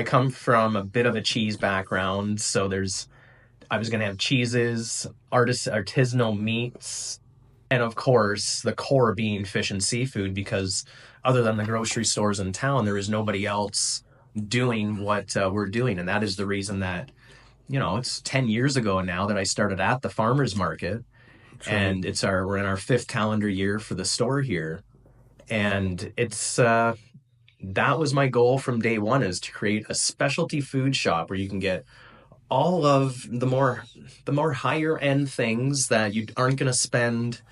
come from a bit of a cheese background, so I was going to have cheeses, artisanal meats, and of course, the core being fish and seafood, because other than the grocery stores in town, there is nobody else doing what we're doing. And that is the reason that, it's 10 years ago now that I started at the farmer's market. Right. And we're in our 5th calendar year for the store here. And that was my goal from day one, is to create a specialty food shop where you can get all of the more higher end things that you aren't going to spend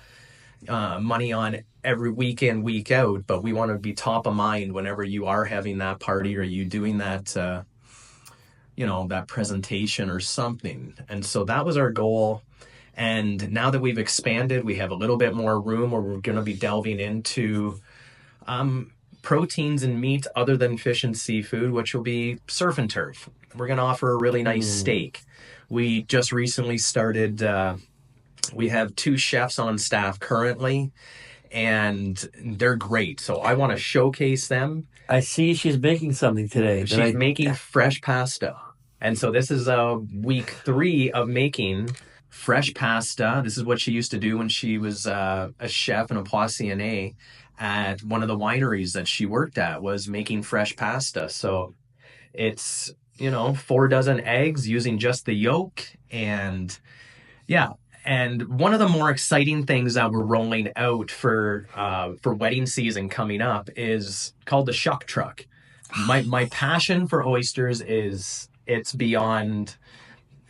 money on every week in, week out, but we want to be top of mind whenever you are having that party or you doing that, that presentation or something. And so that was our goal. And now that we've expanded, we have a little bit more room where we're going to be delving into proteins and meat other than fish and seafood, which will be surf and turf. We're going to offer a really nice steak. We just recently started, we have 2 chefs on staff currently, and they're great. So I want to showcase them. I see she's making something today. She's making fresh pasta. And so this is week 3 of making fresh pasta. This is what she used to do when she was a chef and a poissonnier at one of the wineries that she worked at, was making fresh pasta. So it's, 4 dozen eggs using just the yolk. And yeah. And one of the more exciting things that we're rolling out for wedding season coming up is called the Shuck truck. My passion for oysters is, it's beyond,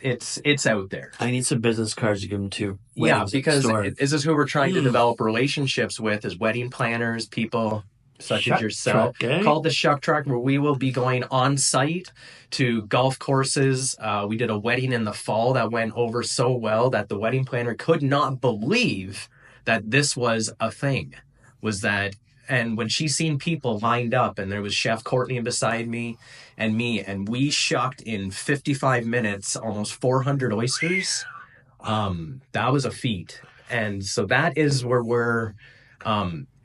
it's out there. I need some business cards to give them to. Yeah, because this is who we're trying to develop relationships with, is wedding planners, people such as yourself. Truck, called the Shuck truck, where we will be going on site to golf courses. We did a wedding in the fall that went over so well that the wedding planner could not believe that this was a thing. And when she seen people lined up, and there was Chef Courtney beside me, and we shucked in 55 minutes almost 400 oysters. That was a feat. And so that is where we're,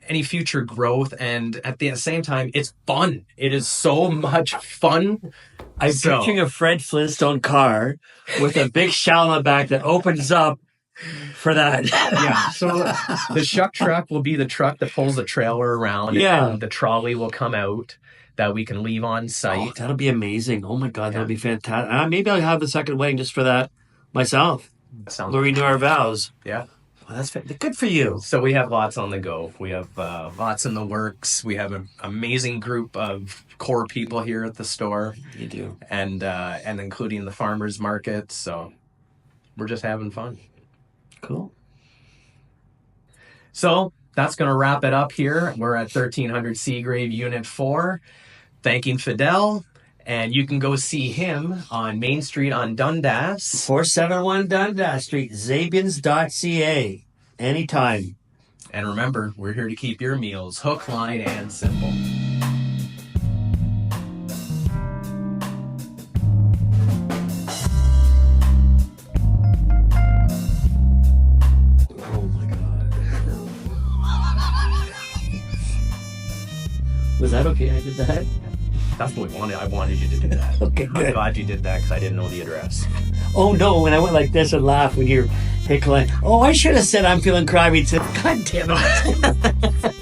any future growth, and at the same time, it's fun. It is so much fun. I'm picturing a Fred Flintstone car with a big shell on the back that opens up for that. Yeah. So the Shuck truck will be the truck that pulls the trailer around. Yeah. And the trolley will come out that we can leave on site. Oh, that'll be amazing. Oh my God, that'll be fantastic. Maybe I'll have the second wedding just for that myself. Sounds Where we knew our vows. Yeah. Well, that's good for you. So we have lots on the go. We have lots in the works. We have an amazing group of core people here at the store. You do. And including the farmers market. So we're just having fun. Cool. So that's going to wrap it up here. We're at 1300 Seagrave Unit 4. Thanking Fadel. And you can go see him on Main Street on Dundas. 471 Dundas Street, Zabians.ca. Anytime. And remember, we're here to keep your meals hook, line, and simple. Oh my God. Was that okay? I did that? That's what we wanted. I wanted you to do that. Okay, I'm good. glad you did that because I didn't know the address. Oh no, when I went like this and laughed when you're hickling. Oh, I should have said I'm feeling crabby too. God damn it.